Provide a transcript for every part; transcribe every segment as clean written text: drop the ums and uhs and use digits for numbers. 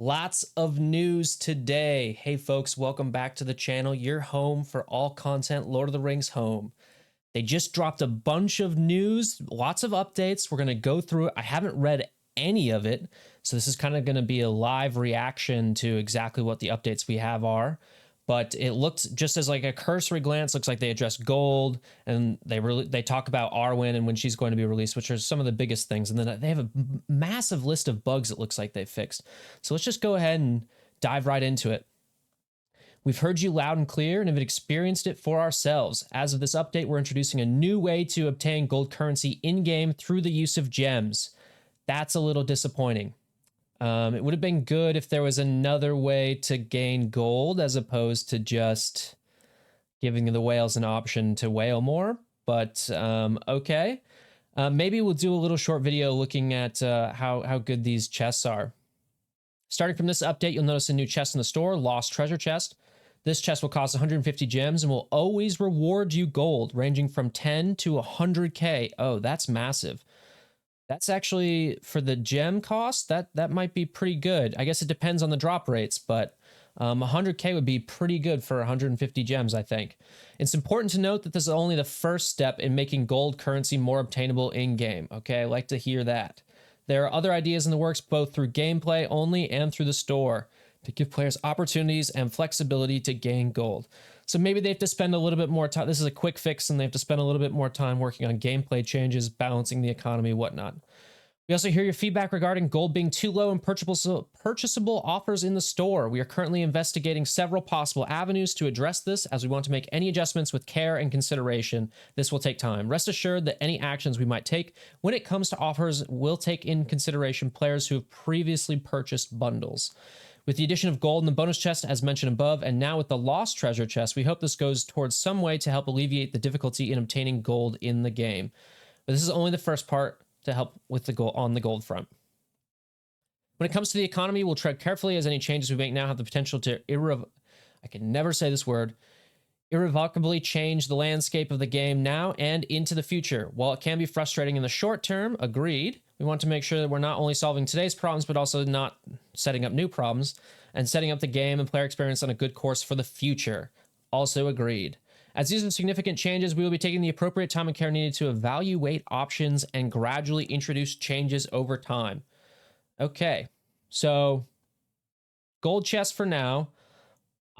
Lots of news today. Hey folks, welcome back to the channel. Your home for all content Lord of the Rings home. They just dropped a bunch of news, lots of updates. We're going to go through it. I haven't read any of it, so this is kind of going to be a live reaction to exactly what the updates we have are. But it looked, just as like a cursory glance, looks like they addressed gold, and they talk about ARWEN and when she's going to be released, which are some of the biggest things. And then they have a massive list of bugs it looks like they fixed. So let's just go ahead and dive right into it. We've heard you loud and clear and have experienced it for ourselves. As of this update, we're introducing a new way to obtain gold currency in-game through the use of gems. That's a little disappointing. It would have been good if there was another way to gain gold as opposed to just giving the whales an option to whale more, but okay. Maybe we'll do a little short video looking at how good these chests are. Starting from this update, you'll notice a new chest in the store, Lost Treasure Chest. This chest will cost 150 gems and will always reward you gold, ranging from 10 to 100k. Oh, that's massive. That's actually, for the gem cost, that might be pretty good. I guess it depends on the drop rates, but 100k would be pretty good for 150 gems, I think. It's important to note that this is only the first step in making gold currency more obtainable in-game. Okay, I like to hear that. There are other ideas in the works, both through gameplay only and through the store, to give players opportunities and flexibility to gain gold. So maybe they have to spend a little bit more time. This is a quick fix, and they have to spend a little bit more time working on gameplay changes, balancing the economy, whatnot. We also hear your feedback regarding gold being too low and purchasable offers in the store. We are currently investigating several possible avenues to address this, as we want to make any adjustments with care and consideration. This will take time. Rest assured that any actions we might take when it comes to offers will take in consideration players who have previously purchased bundles. With the addition of gold in the bonus chest, as mentioned above, and now with the Lost Treasure Chest, we hope this goes towards some way to help alleviate the difficulty in obtaining gold in the game. But this is only the first part to help with the goal on the gold front. When it comes to the economy, we'll tread carefully, as any changes we make now have the potential to I can never say this word, irrevocably change the landscape of the game now and into the future. While it can be frustrating in the short term, agreed, we want to make sure that we're not only solving today's problems, but also not setting up new problems, and setting up the game and player experience on a good course for the future. Also agreed. As these are significant changes, we will be taking the appropriate time and care needed to evaluate options and gradually introduce changes over time. Okay, so gold chest for now.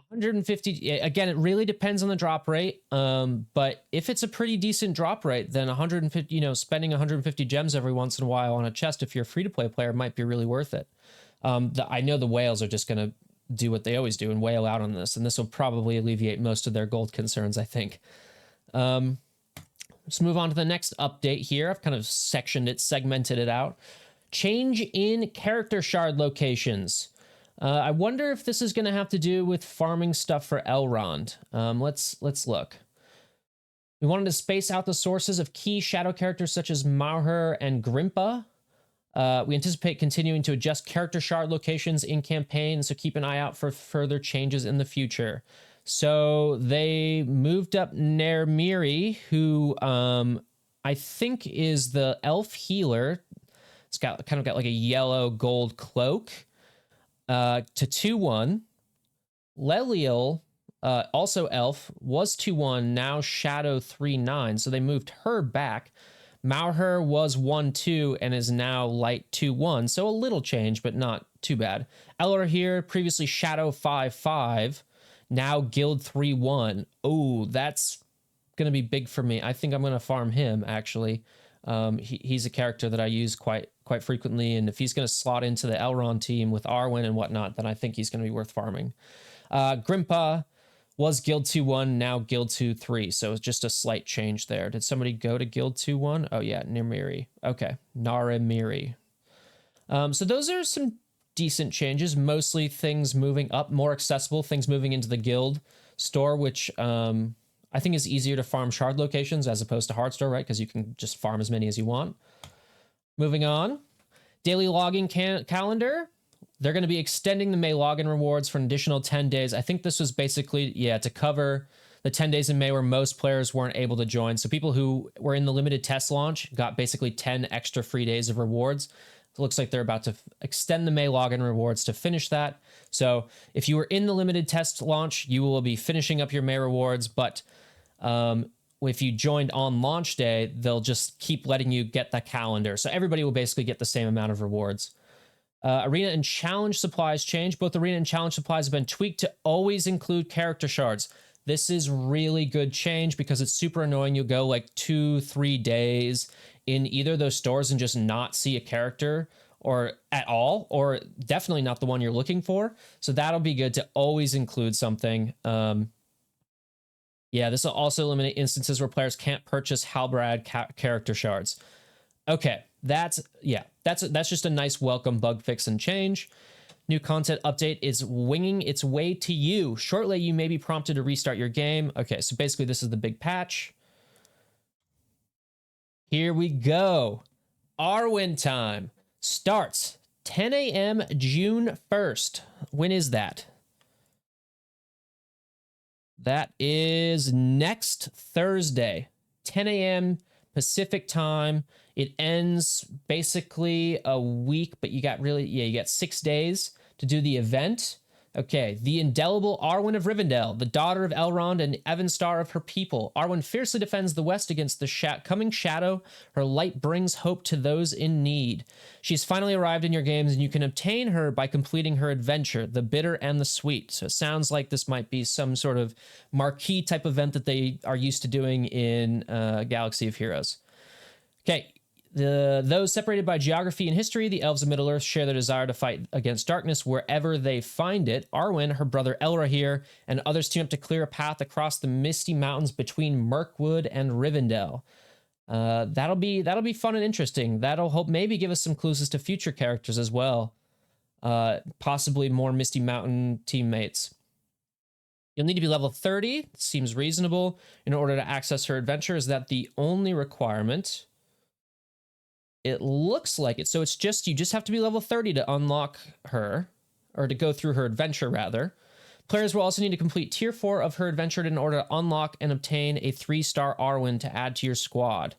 150, again, it really depends on the drop rate, but if it's a pretty decent drop rate, then 150, spending 150 gems every once in a while on a chest, if you're a free-to-play player, might be really worth it. I know the whales are just going to do what they always do and whale out on this, and this will probably alleviate most of their gold concerns, I think. Let's move on to the next update here. I've kind of segmented it out. Change in character shard locations. I wonder if this is going to have to do with farming stuff for Elrond. Let's look. We wanted to space out the sources of key shadow characters such as Mauher and Grimpa. We anticipate continuing to adjust character shard locations in campaign, so keep an eye out for further changes in the future. So they moved up Nermiri, who I think is the elf healer. It's got like a yellow gold cloak. To 2-1. Leliel, also elf, was 2-1, now shadow 3-9, so they moved her back. Mauher was 1-2 and is now light 2-1, so a little change, but not too bad. Elor here, previously shadow 5-5, now guild 3-1. Oh, that's going to be big for me. I think I'm going to farm him, actually. He's a character that I use quite frequently, and if he's going to slot into the Elrond team with Arwen and whatnot, then I think he's going to be worth farming. Grimpa was Guild 2-1, now Guild 2-3, so it's just a slight change there. Did somebody go to Guild 2-1? Oh yeah, Nermiri. Okay, Narimiri. So those are some decent changes, mostly things moving up, more accessible, things moving into the guild store, which I think is easier to farm shard locations as opposed to hard store, right? Because you can just farm as many as you want. Moving on. Daily logging calendar. They're going to be extending the May login rewards for an additional 10 days. I think this was basically, to cover the 10 days in May where most players weren't able to join. So people who were in the limited test launch got basically 10 extra free days of rewards. looks like they're about to extend the May login rewards to finish that. So if you were in the limited test launch, you will be finishing up your May rewards, but if you joined on launch day, they'll just keep letting you get the calendar. So everybody will basically get the same amount of rewards. Arena and challenge supplies change. Both arena and challenge supplies have been tweaked to always include character shards. This is really good change because it's super annoying. You'll go like 2-3 days in either of those stores and just not see a character or at all, or definitely not the one you're looking for. So that'll be good to always include something. Yeah, this will also eliminate instances where players can't purchase Halbrad character shards. Okay, that's just a nice welcome bug fix and change. New content update is winging its way to you. Shortly, you may be prompted to restart your game. Okay, so basically this is the big patch. Here we go. ARWEN time starts 10 a.m. June 1st. When is that? That is next Thursday, 10 a.m. Pacific time. It ends basically a week, but you got 6 days to do the event. Okay, the indelible ARWEN of Rivendell, the daughter of Elrond and Evenstar of her people. ARWEN fiercely defends the west against the coming shadow. Her light brings hope to those in need. She's finally arrived in your games, and you can obtain her by completing her adventure, The Bitter and the Sweet. So it sounds like this might be some sort of marquee type event that they are used to doing in Galaxy of Heroes. Okay. Those separated by geography and history, the elves of Middle-earth share their desire to fight against darkness wherever they find it. Arwen, her brother Elrahir, and others team up to clear a path across the misty mountains between Mirkwood and Rivendell. That'll be fun and interesting. That'll maybe give us some clues as to future characters as well. Possibly more Misty Mountain teammates. You'll need to be level 30. Seems reasonable in order to access her adventure. Is that the only requirement? It looks like it. So it's just, you just have to be level 30 to unlock her, or to go through her adventure rather. Players will also need to complete tier 4 of her adventure in order to unlock and obtain a 3-star ARWEN to add to your squad.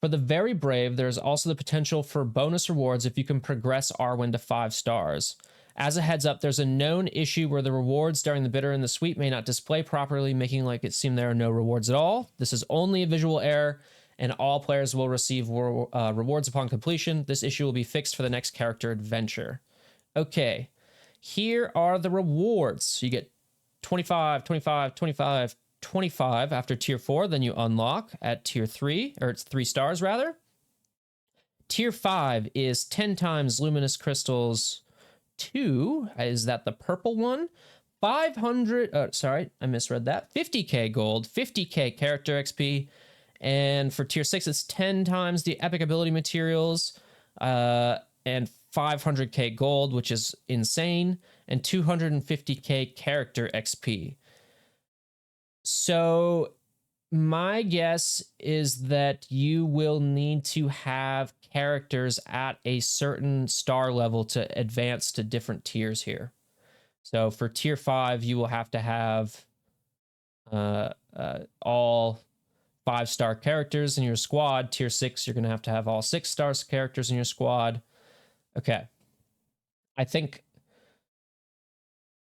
For the very brave, there's also the potential for bonus rewards if you can progress ARWEN to 5 stars. As a heads up, there's a known issue where the rewards during the bitter and the sweet may not display properly, making like it seem there are no rewards at all. This is only a visual error, and all players will receive rewards upon completion. This issue will be fixed for the next character adventure. Okay, here are the rewards. So you get 25, 25, 25, 25 after tier 4, then you unlock at tier 3, or it's 3 stars rather. Tier 5 is 10 times luminous crystals 2. Is that the purple one? 500, sorry, I misread that. 50k gold, 50k character XP. And for tier 6, it's 10 times the epic ability materials, and 500k gold, which is insane, and 250k character XP. So my guess is that you will need to have characters at a certain star level to advance to different tiers here. So for tier 5, you will have to have all 5-star characters in your squad. Tier 6, you're going to have all 6-star characters in your squad. Okay. I think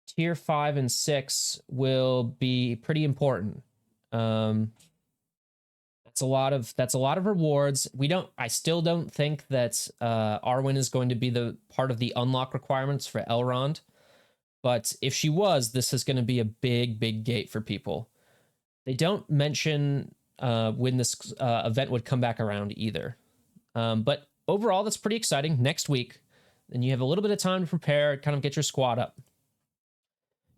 tier 5 and 6 will be pretty important. That's a lot of rewards. I still don't think that ARWEN is going to be the part of the unlock requirements for Elrond. But if she was, this is going to be a big, big gate for people. They don't mention when this event would come back around either. But overall, that's pretty exciting. Next week, then you have a little bit of time to prepare, kind of get your squad up.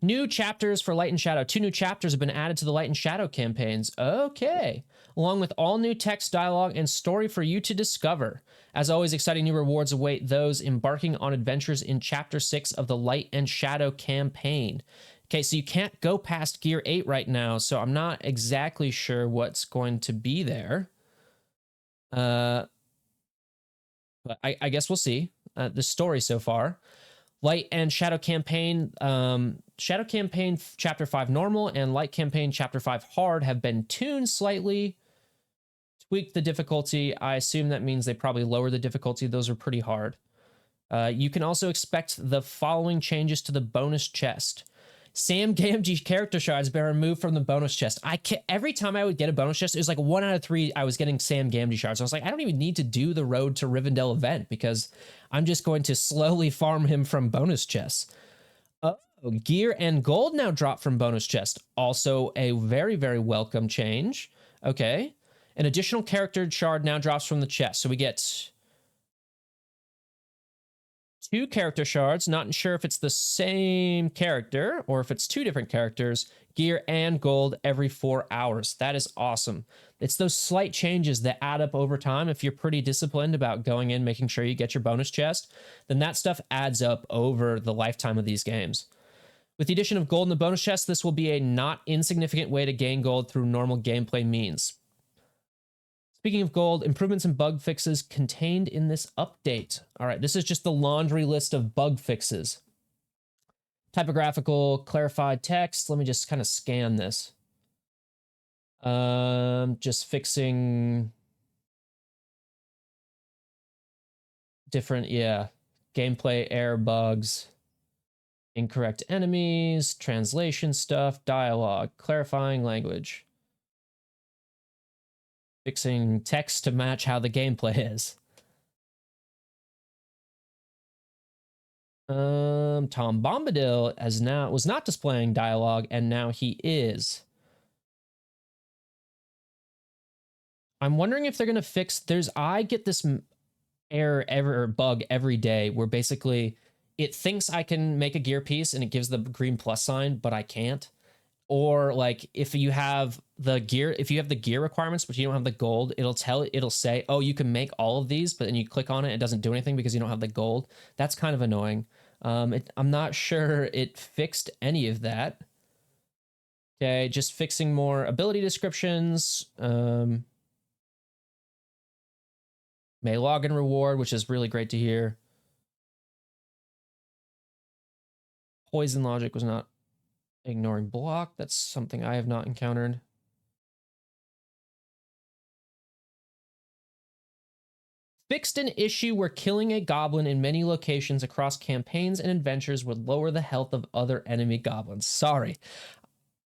New chapters for Light and Shadow. 2 new chapters have been added to the Light and Shadow campaigns. Okay. Along with all new text, dialogue, and story for you to discover. As always, exciting new rewards await those embarking on adventures in Chapter 6 of the Light and Shadow campaign. Okay, so you can't go past Gear 8 right now, so I'm not exactly sure what's going to be there. But I guess we'll see. The story so far. Light and Shadow Campaign, Shadow Campaign Chapter 5 Normal and Light Campaign Chapter 5 Hard have been tuned slightly. tweak the difficulty. I assume that means they probably lower the difficulty. Those are pretty hard. You can also expect the following changes to the bonus chest. Sam Gamgee character shards been removed from the bonus chest. Every time I would get a bonus chest, it was like 1 out of 3 I was getting Sam Gamgee shards. I was like, I don't even need to do the Road to Rivendell event because I'm just going to slowly farm him from bonus chests. Gear and gold now drop from bonus chest. Also a very, very welcome change. Okay. An additional character shard now drops from the chest. So we get 2 character shards. Not sure if it's the same character or if it's 2 different characters. Gear and gold every 4 hours. That is awesome. It's those slight changes that add up over time. If you're pretty disciplined about going in, making sure you get your bonus chest, then that stuff adds up over the lifetime of these games. With the addition of gold in the bonus chest, this will be a not insignificant way to gain gold through normal gameplay means. Speaking of gold, improvements and bug fixes contained in this update. All right, this is just the laundry list of bug fixes. Typographical, clarified text. Let me just kind of scan this. Just fixing different, gameplay error bugs. Incorrect enemies, translation stuff, dialogue, clarifying language. Fixing text to match how the gameplay is. Tom Bombadil was not displaying dialogue, and now he is. I'm wondering if they're gonna fix. I get this bug every day where basically it thinks I can make a gear piece and it gives the green plus sign, but I can't. Or like if you have the gear requirements, but you don't have the gold, it'll say, oh, you can make all of these, but then you click on it, it doesn't do anything because you don't have the gold. That's kind of annoying. I'm not sure it fixed any of that. Okay, just fixing more ability descriptions. May login reward, which is really great to hear. Poison logic was not ignoring block. That's something I have not encountered. Fixed an issue where killing a goblin in many locations across campaigns and adventures would lower the health of other enemy goblins. Sorry.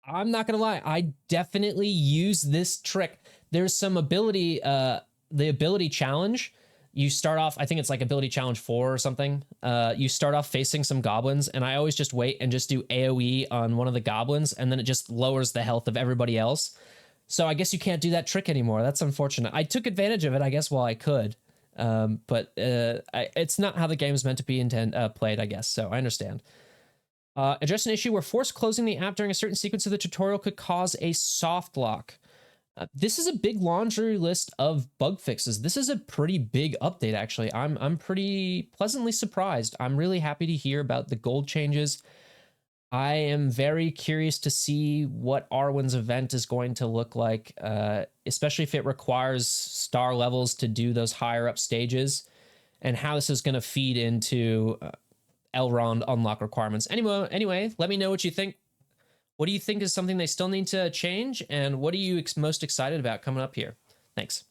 I'm not going to lie. I definitely use this trick. There's some ability, the ability challenge. You start off, I think it's like ability challenge 4 or something. You start off facing some goblins, and I always just wait and just do AoE on one of the goblins, and then it just lowers the health of everybody else. So I guess you can't do that trick anymore. That's unfortunate. I took advantage of it, I guess, while I could. But it's not how the game is meant to be played, I guess. So I understand. Address an issue where forced closing the app during a certain sequence of the tutorial could cause a soft lock. This is a big laundry list of bug fixes. This is a pretty big update, actually. I'm pretty pleasantly surprised. I'm really happy to hear about the gold changes. I am very curious to see what ARWEN's event is going to look like, especially if it requires star levels to do those higher up stages, and how this is going to feed into Elrond unlock requirements. Anyway, let me know what you think. What do you think is something they still need to change? And what are you most excited about coming up here? Thanks.